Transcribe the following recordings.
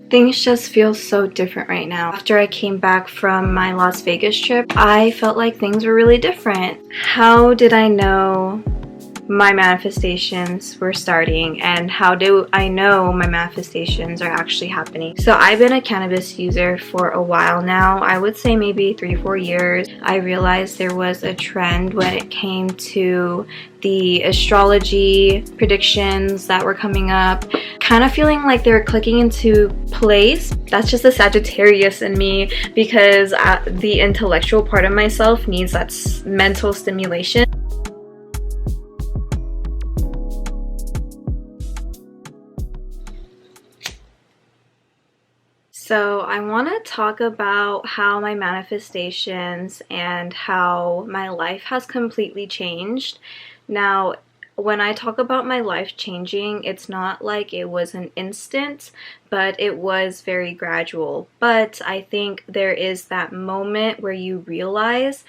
Things just feel so different right now. After I came back from my Las Vegas trip, I felt like things were really different. How did I know my manifestations were starting, and how do I know my manifestations are actually happening? So I've been a cannabis user for a while now. I would say maybe 3-4 years. I realized there was a trend when it came to the astrology predictions that were coming up, kind of feeling like they were clicking into place. That's just the Sagittarius in me, because the intellectual part of myself needs that mental stimulation. So I want to talk about how my manifestations and how my life has completely changed. Now, when I talk about my life changing, it's not like it was an instant, but it was very gradual. But I think there is that moment where you realize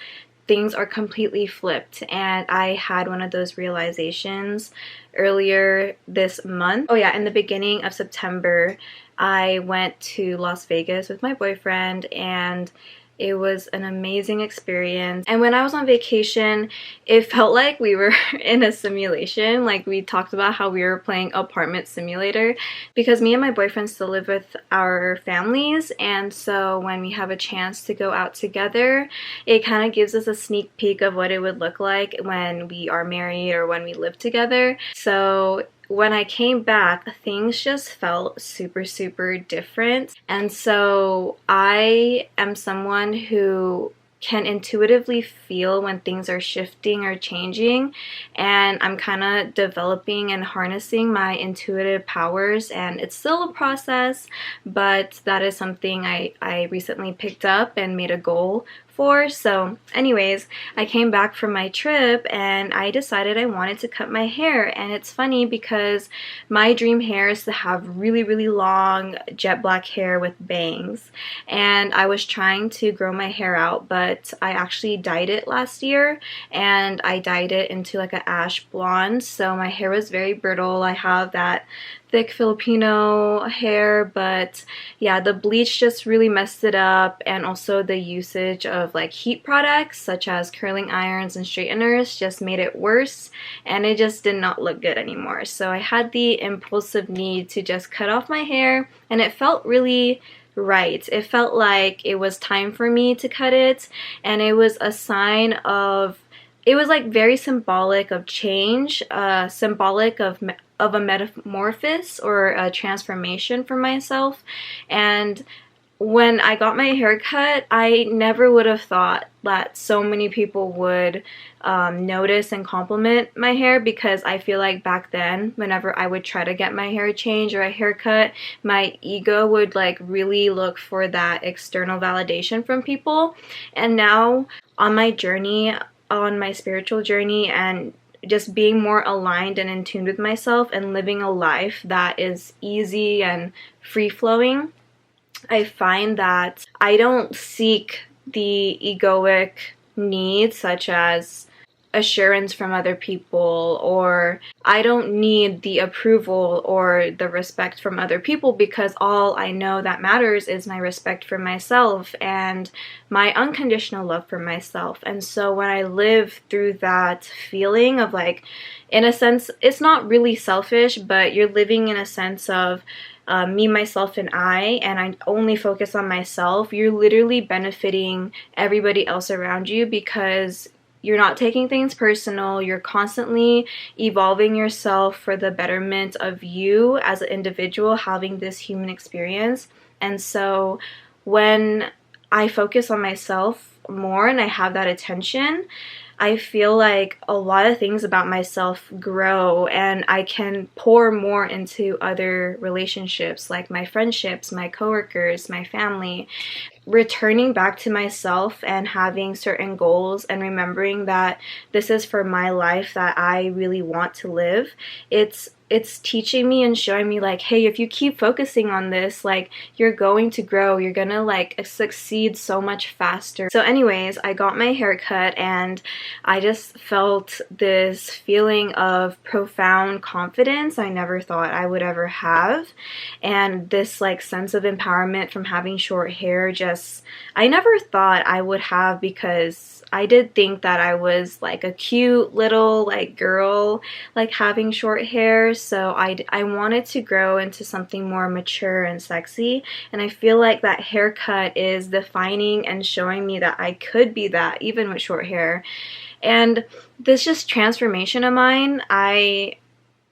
things are completely flipped, and I had one of those realizations earlier this month. Oh yeah, in the beginning of September, I went to Las Vegas with my boyfriend, and it was an amazing experience. And when I was on vacation, it felt like we were in a simulation. Like, we talked about how we were playing apartment simulator, because me and my boyfriend still live with our families, and so when we have a chance to go out together, it kind of gives us a sneak peek of what it would look like when we are married or when we live together. So when I came back, things just felt super, super different. And so I am someone who can intuitively feel when things are shifting or changing, and I'm kind of developing and harnessing my intuitive powers, and it's still a process, but that is something I recently picked up and made a goal for. So anyways, I came back from my trip and I decided I wanted to cut my hair. And it's funny because my dream hair is to have really, really long jet black hair with bangs, and I was trying to grow my hair out, but I actually dyed it last year, and I dyed it into like an ash blonde, so my hair was very brittle. I have that thick Filipino hair, but yeah, the bleach just really messed it up, and also the usage of like heat products such as curling irons and straighteners just made it worse, and it just did not look good anymore. So I had the impulsive need to just cut off my hair, and it felt really right. It felt like it was time for me to cut it, and it was a sign of, it was like very symbolic of change, symbolic of a metamorphosis or a transformation for myself. And when I got my hair cut, I never would have thought that so many people would notice and compliment my hair, because I feel like back then, whenever I would try to get my hair changed or a haircut, my ego would like really look for that external validation from people. And now on my journey, on my spiritual journey, and just being more aligned and in tune with myself and living a life that is easy and free-flowing, I find that I don't seek the egoic needs such as assurance from other people, or I don't need the approval or the respect from other people, because all I know that matters is my respect for myself and my unconditional love for myself. And so when I live through that feeling of like, in a sense, it's not really selfish, but you're living in a sense of me, myself, and I only focus on myself, you're literally benefiting everybody else around you, because you're not taking things personal. You're constantly evolving yourself for the betterment of you as an individual having this human experience. And so when I focus on myself more and I have that attention, I feel like a lot of things about myself grow, and I can pour more into other relationships, like my friendships, my coworkers, my family. returning back to myself and having certain goals and remembering that this is for my life that I really want to live, it's teaching me and showing me like, hey, if you keep focusing on this, like, you're going to grow, you're gonna like succeed so much faster. So anyways, I got my hair cut and I just felt this feeling of profound confidence I never thought I would ever have, and this like sense of empowerment from having short hair just I never thought I would have, because I did think that I was like a cute little like girl like having short hair, so I wanted to grow into something more mature and sexy, and I feel like that haircut is defining and showing me that I could be that even with short hair. And this just transformation of mine, I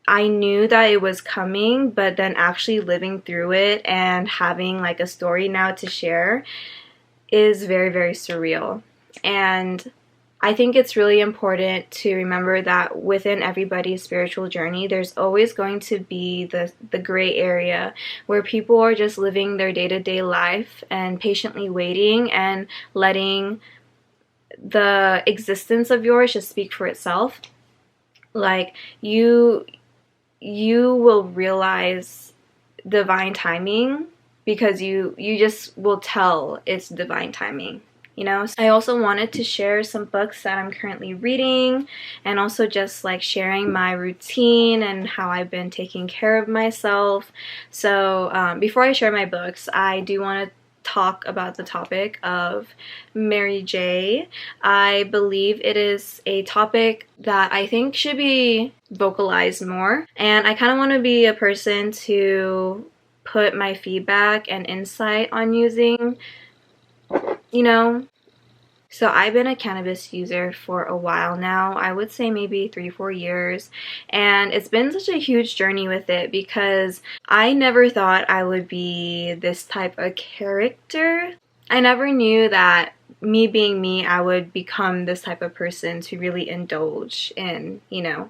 knew that it was coming, but then actually living through it and having like a story now to share is very, very surreal. And I think it's really important to remember that within everybody's spiritual journey, there's always going to be the gray area where people are just living their day-to-day life and patiently waiting and letting the existence of yours just speak for itself. Like, you will realize divine timing because you just will tell it's divine timing. You know, I also wanted to share some books that I'm currently reading, and also just like sharing my routine and how I've been taking care of myself. So before I share my books, I do want to talk about the topic of Mary J. I believe it is a topic that I think should be vocalized more, and I kind of want to be a person to put my feedback and insight on using, you know. So I've been a cannabis user for a while now. I would say maybe 3-4 years, and it's been such a huge journey with it because I never thought I would be this type of character. I never knew that me being me, I would become this type of person to really indulge in, you know,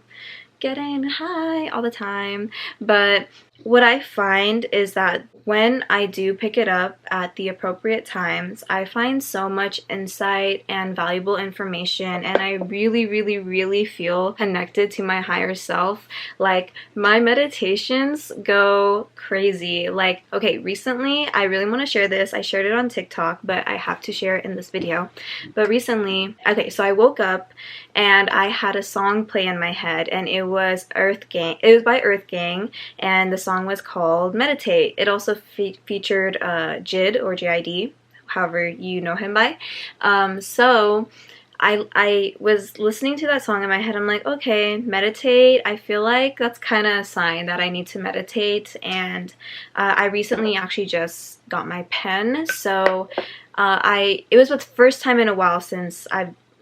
getting high all the time. But what I find is that when I do pick it up at the appropriate times, I find so much insight and valuable information, and I really, really, really feel connected to my higher self. Like, my meditations go crazy. Like, okay, recently, I really want to share this. I shared it on TikTok, but I have to share it in this video. But recently, okay, so I woke up and I had a song play in my head, and it was Earth Gang. It was by Earth Gang, and the song was called Meditate. It also featured Jid, or J-I-D, however you know him by. So I was listening to that song in my head. I'm like, okay, meditate. I feel like that's kind of a sign that I need to meditate. And I recently actually just got my pen. So it was the first time in a while since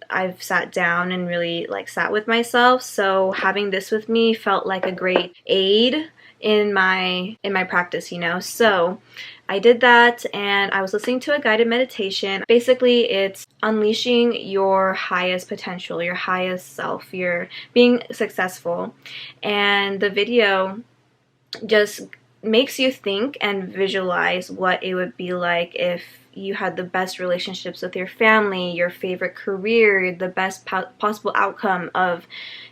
I've sat down and really like sat with myself. So having this with me felt like a great aid in my practice, you know. So I did that, and I was listening to a guided meditation. Basically, it's unleashing your highest potential, your highest self, you're being successful. And the video just makes you think and visualize what it would be like if you had the best relationships with your family, your favorite career, the best possible outcome of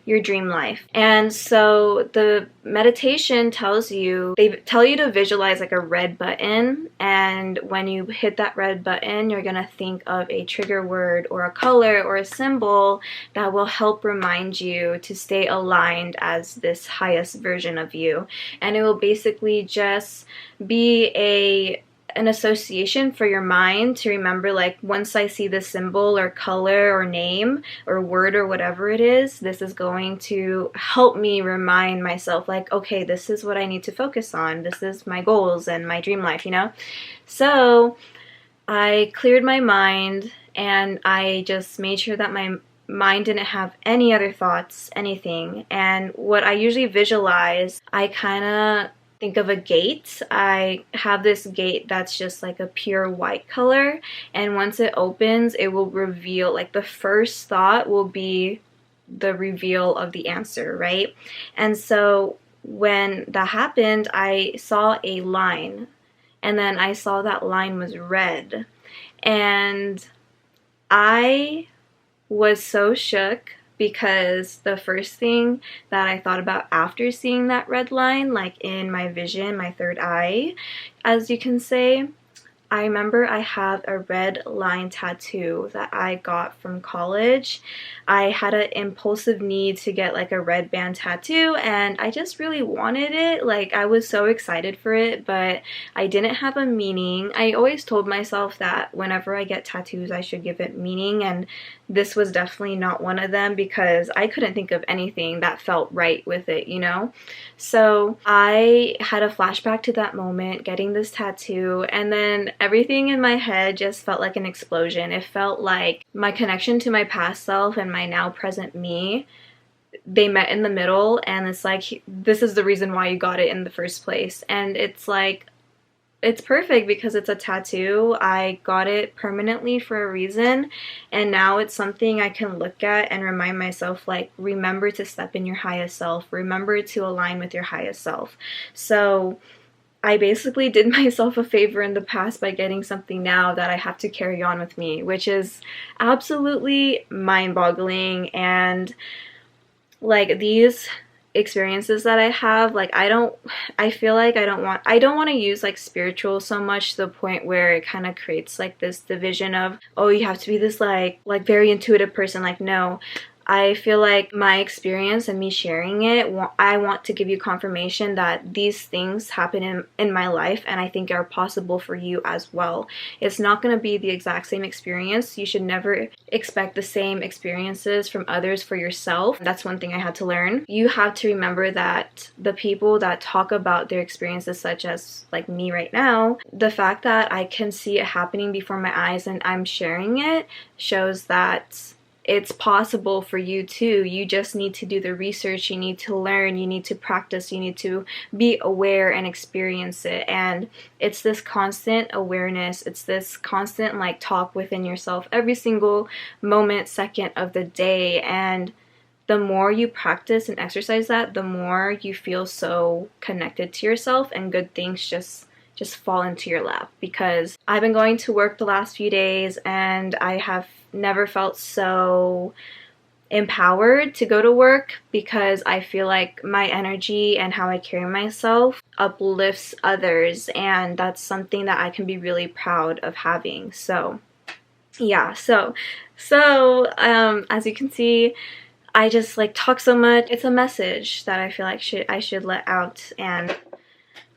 your dream life. And so the meditation they tell you to visualize like a red button, and when you hit that red button, you're gonna think of a trigger word or a color or a symbol that will help remind you to stay aligned as this highest version of you. And it will basically just be an association for your mind to remember, like, once I see this symbol or color or name or word or whatever it is, this is going to help me remind myself, like, okay, this is what I need to focus on. This is my goals and my dream life, you know? So I cleared my mind, and I just made sure that my mind didn't have any other thoughts, anything. And what I usually visualize, I kind of think of a gate. I have this gate that's just like a pure white color, and once it opens, it will reveal, like, the first thought will be the reveal of the answer, right? And so when that happened, I saw a line, and then I saw that line was red. and I was so shook because the first thing that I thought about after seeing that red line, like in my vision, my third eye, as you can say, I remember I have a red line tattoo that I got from college. I had an impulsive need to get like a red band tattoo, and I just really wanted it. Like, I was so excited for it, but I didn't have a meaning. I always told myself that whenever I get tattoos, I should give it meaning, and this was definitely not one of them because I couldn't think of anything that felt right with it, you know? So I had a flashback to that moment, getting this tattoo, and then everything in my head just felt like an explosion. It felt like my connection to my past self and my now present me, they met in the middle, and it's like, this is the reason why you got it in the first place. And it's like, it's perfect because it's a tattoo. I got it permanently for a reason, and now it's something I can look at and remind myself, like, remember to step in your highest self, remember to align with your highest self. So I basically did myself a favor in the past by getting something now that I have to carry on with me, which is absolutely mind-boggling. And like, these experiences that I have, like, I feel like I don't want to use like spiritual so much to the point where it kind of creates like this division of, oh, you have to be this like very intuitive person. Like, no, I feel like my experience and me sharing it, I want to give you confirmation that these things happen in my life, and I think are possible for you as well. It's not going to be the exact same experience. You should never expect the same experiences from others for yourself. That's one thing I had to learn. You have to remember that the people that talk about their experiences, such as like me right now, the fact that I can see it happening before my eyes and I'm sharing it shows that it's possible for you too. You just need to do the research, you need to learn, you need to practice, you need to be aware and experience it. And it's this constant awareness, it's this constant like talk within yourself every single moment, second of the day. And the more you practice and exercise that, the more you feel so connected to yourself, and good things just fall into your lap. Because I've been going to work the last few days, and I have never felt so empowered to go to work, because I feel like my energy and how I carry myself uplifts others, and that's something that I can be really proud of having. So yeah, so as you can see, I just like talk so much. It's a message that I feel like I should let out and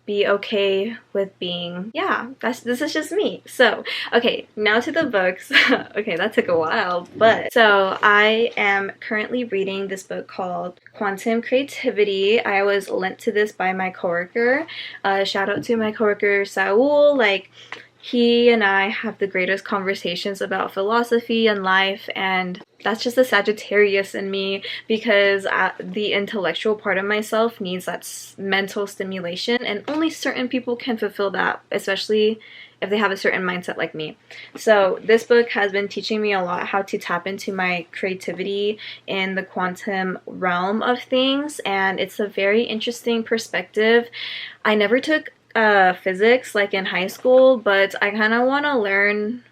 be okay with being, yeah, this is just me. So, okay, now to the books. Okay, that took a while, but so I am currently reading this book called Quantum Creativity. I was lent to this by my coworker. Shout out to my coworker Saul. Like, he and I have the greatest conversations about philosophy and life, and that's just the Sagittarius in me, because the intellectual part of myself needs that mental stimulation, and only certain people can fulfill that, especially if they have a certain mindset like me. So this book has been teaching me a lot how to tap into my creativity in the quantum realm of things, and it's a very interesting perspective. I never took physics like in high school, but I kind of want to learn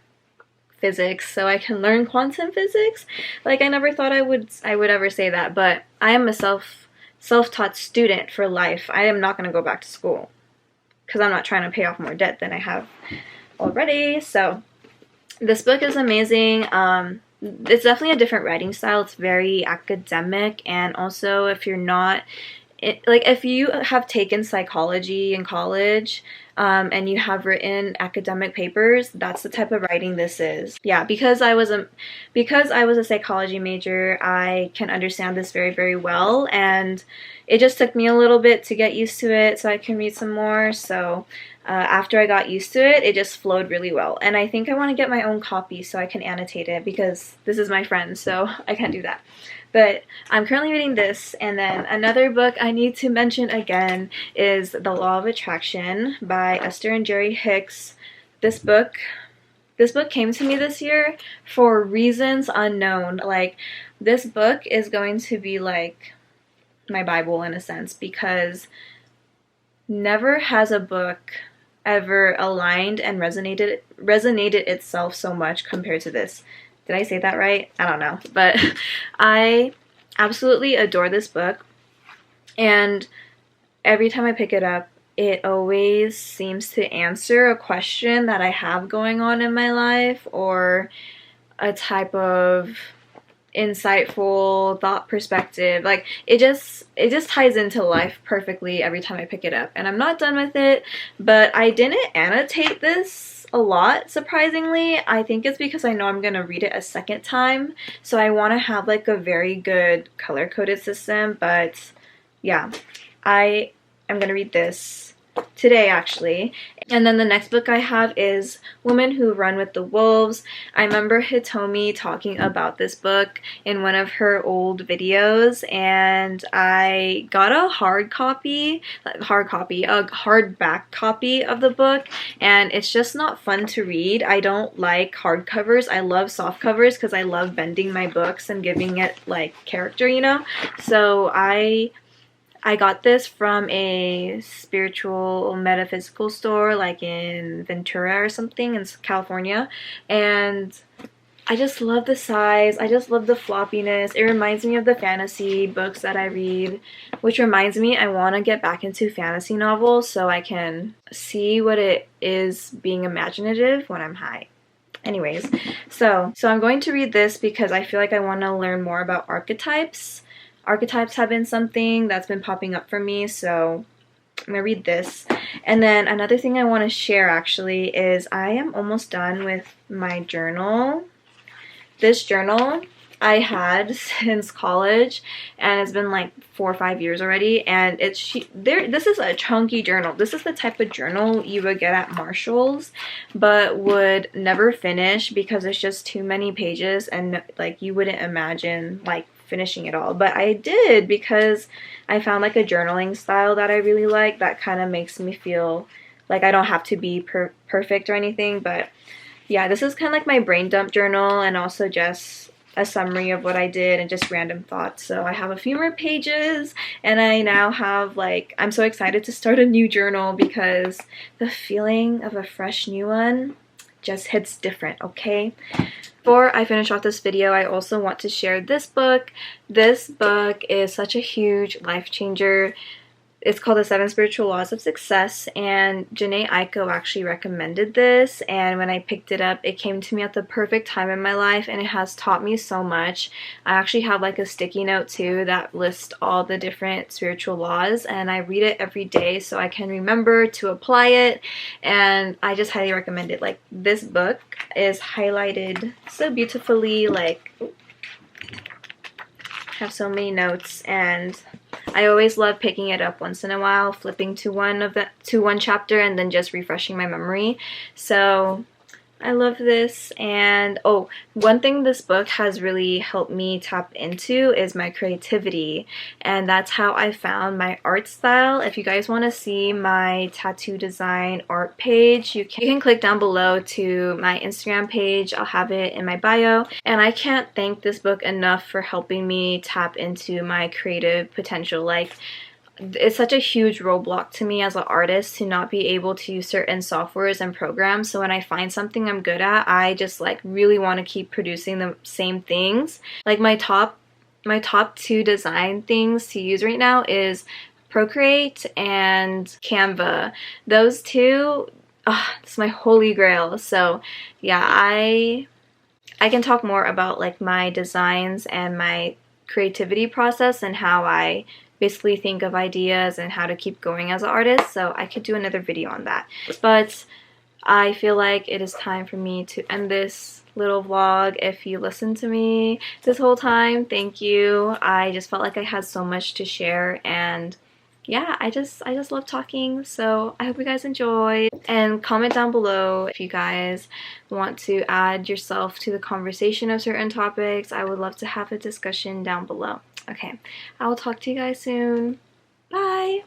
physics so I can learn quantum physics. Like, I never thought I would ever say that, but I am a self-taught student for life. I am not going to go back to school because I'm not trying to pay off more debt than I have already. So this book is amazing. It's definitely a different writing style. It's very academic, and also if you're not if you have taken psychology in college, and you have written academic papers, that's the type of writing this is. Yeah, because I was a psychology major, I can understand this very, very well, and it just took me a little bit to get used to it so I can read some more. So after I got used to it, it just flowed really well. And I think I want to get my own copy so I can annotate it, because this is my friend, so I can't do that. But I'm currently reading this, and then another book I need to mention again is The Law of Attraction by Esther and Jerry Hicks. This book came to me this year for reasons unknown. Like, this book is going to be like my Bible in a sense, because never has a book ever aligned and resonated itself so much compared to this. Did I say that right? I don't know. But I absolutely adore this book. And every time I pick it up, it always seems to answer a question that I have going on in my life, or a type of insightful thought perspective. Like it just ties into life perfectly every time I pick it up. And I'm not done with it, but I didn't annotate this a lot, surprisingly. I think it's because I know I'm gonna read it a second time, so I want to have like a very good color-coded system. But yeah, I am gonna read this today, actually. And then the next book I have is Women Who Run with the Wolves. I remember Hitomi talking about this book in one of her old videos, and I got a hardback copy of the book, and it's just not fun to read. I don't like hardcovers. I love soft covers because I love bending my books and giving it like character, you know? So I got this from a spiritual metaphysical store like in Ventura or something in California, and I just love the size. I just love the floppiness. It reminds me of the fantasy books that I read, which reminds me I want to get back into fantasy novels so I can see what it is being imaginative when I'm high. Anyways, so I'm going to read this because I feel like I want to learn more about archetypes. Archetypes have been something that's been popping up for me, so I'm gonna read this. And then another thing I want to share actually is I am almost done with my journal. This journal I had since college, and it's been like 4 or 5 years already, and this is a chunky journal. This is the type of journal you would get at Marshall's but would never finish because it's just too many pages, and like you wouldn't imagine like finishing it all. But I did because I found like a journaling style that I really like that kind of makes me feel like I don't have to be perfect or anything. But yeah, this is kind of like my brain dump journal, and also just a summary of what I did and just random thoughts. So I have a few more pages, and I now have like, I'm so excited to start a new journal because the feeling of a fresh new one just hits different, okay? Before I finish off this video, I also want to share this book. This book is such a huge life changer. It's called The 7 Spiritual Laws of Success, and Janae Aiko actually recommended this, and when I picked it up, it came to me at the perfect time in my life, and it has taught me so much. I actually have like a sticky note too that lists all the different spiritual laws, and I read it every day so I can remember to apply it, and I just highly recommend it. Like, this book is highlighted so beautifully, like, I have so many notes, and I always love picking it up once in a while, flipping to one chapter, and then just refreshing my memory. So I love this. And oh, one thing this book has really helped me tap into is my creativity, and that's how I found my art style. If you guys want to see my tattoo design art page, you can click down below to my Instagram page. I'll have it in my bio. And I can't thank this book enough for helping me tap into my creative potential. Like, it's such a huge roadblock to me as an artist to not be able to use certain softwares and programs. So when I find something I'm good at, I just like really want to keep producing the same things. Like my top 2 design things to use right now is Procreate and Canva. Those two, it's my holy grail. So yeah, I can talk more about like my designs and my creativity process and how I basically think of ideas and how to keep going as an artist, so I could do another video on that. But I feel like it is time for me to end this little vlog. If you listened to me this whole time, thank you. I just felt like I had so much to share, and yeah, I just love talking, so I hope you guys enjoyed. And comment down below if you guys want to add yourself to the conversation of certain topics. I would love to have a discussion down below. Okay, I will talk to you guys soon. Bye!